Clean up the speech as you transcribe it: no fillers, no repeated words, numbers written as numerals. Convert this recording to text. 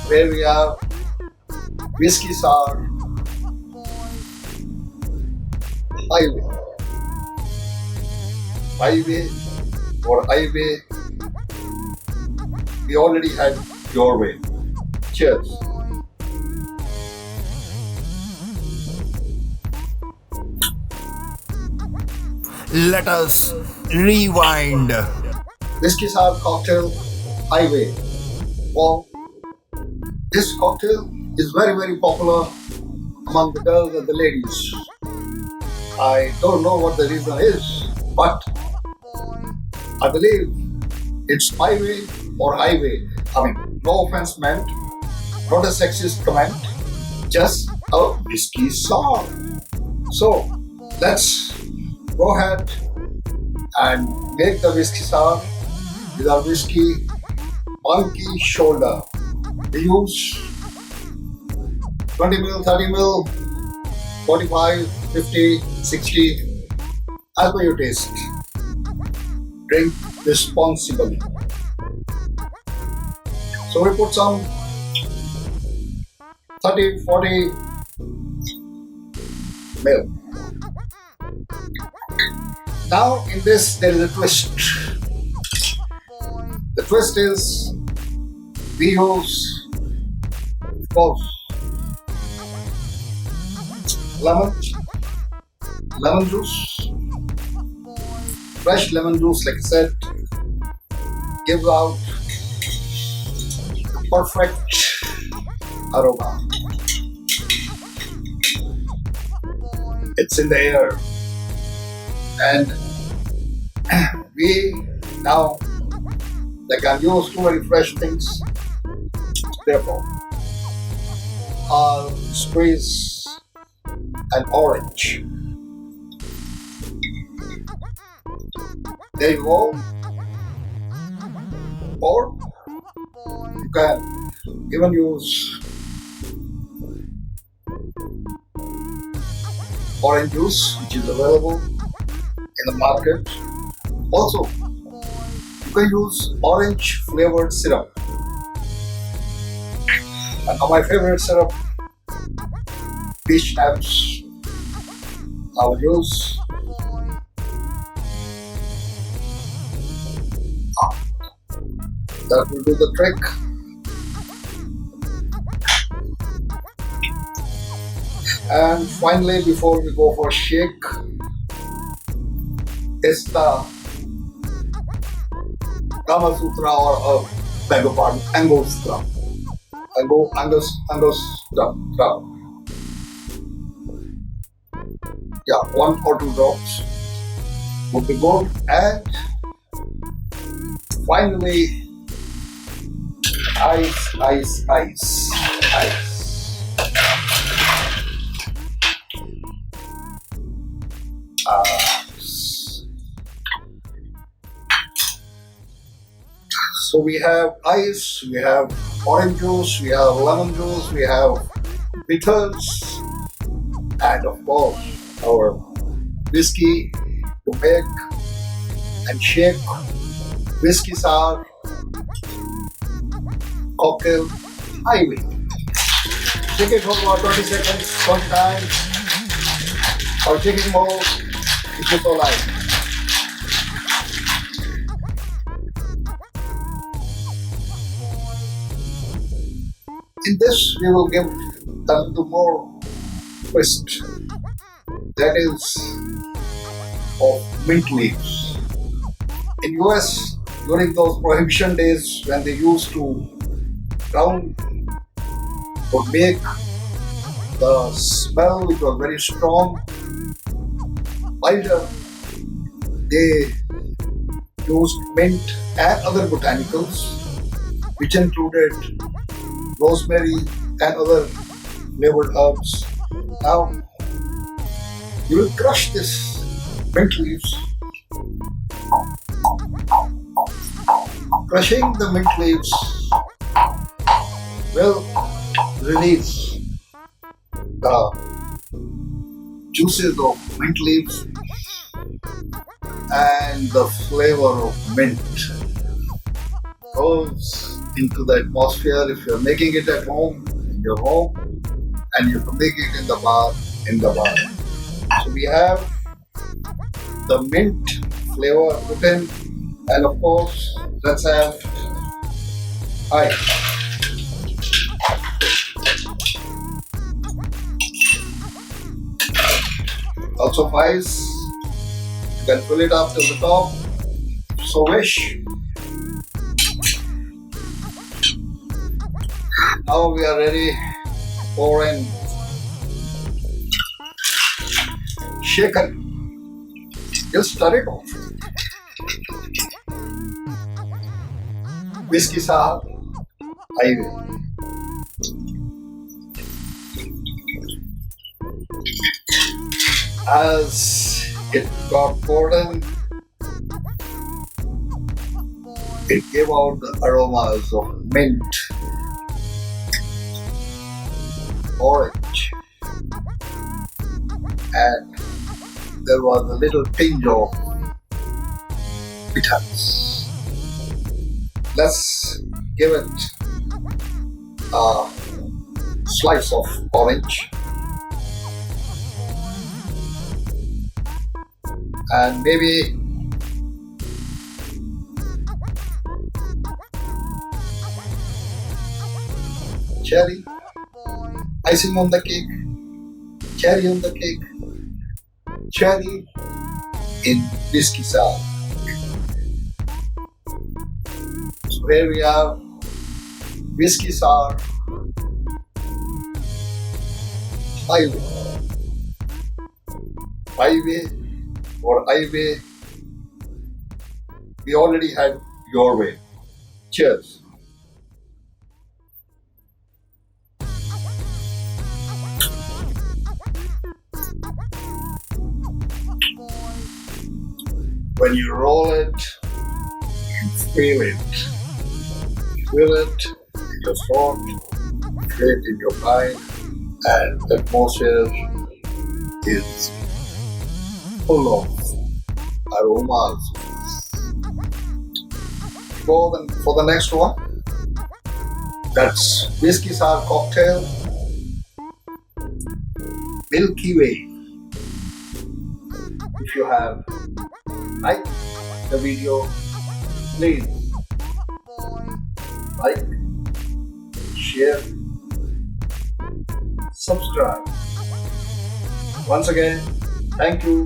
where we have Whisky Sour Highway. Highway or Highway, we already had your way. Cheers. Let us rewind. Whisky Sour Cocktail Highway. Well, this cocktail is very, very popular among the girls and the ladies. I don't know what the reason is, but I believe it's highway or highway. I mean, no offense meant, not a sexist comment, just a whiskey sour. So, let's go ahead and make the whiskey sour with our whiskey Monkey Shoulder. We use 20 ml, 30 ml, 45, 50, 60, as per your taste. Drink responsibly. So we put some 30, 40 ml. Now in this there is a twist. The twist is we use, of course, lemon juice. Fresh lemon juice, like I said, gives out the perfect aroma. It's in the air. And we now, like I'm used to very fresh things, therefore, I'll squeeze an orange. There you go. Or you can even use orange juice, which is available in the market. Also, you can use orange flavored syrup. And now my favorite syrup, peach schnapps. I will use that will do the trick. And finally, before we go for shake, is the Kama Sutra or beg your pardon, Angostura. Angostura. Yeah, 1 or 2 drops would be good. And finally, ice. So we have ice, we have orange juice, we have lemon juice, we have bitters, and of course our whiskey to make and shake whiskey sour cocktail highway. Shake it for about 20 seconds, sometime, or shake it more if you so like. In this, we will give a little more twist. That is of mint leaves. In US, during those Prohibition days, when they used to ground or make the smell, which was very strong, milder, they used mint and other botanicals, which included rosemary and other flavored herbs. Now, you will crush this mint leaves. Crushing the mint leaves will release the juices of mint leaves and the flavor of mint. Those into the atmosphere. If you're making it at home, in your home, and you can make it in the bar, in the bar. So we have the mint flavor put in, and of course, let's have ice. Lots of ice. You can fill it up to the top, if you so wish. Now we are ready. Pour in shaken. Just stir it off. Whiskey Sour Highway. As it got poured in, it gave out the aromas of mint, orange, and there was a little tinge of bitterness. Let's give it a slice of orange and maybe cherry, icing on the cake, cherry on the cake, cherry in Whisky Sour. So here we have Whisky Sour Highway. Highway or highway. We already had your way. Cheers. When you roll it, you feel it. Feel it in your throat, feel it in your mind, and the atmosphere is full of aromas. For the next one, that's Whisky Sour Cocktail, Milky Way. If you have liked the video, please like, share, subscribe. Once again, thank you.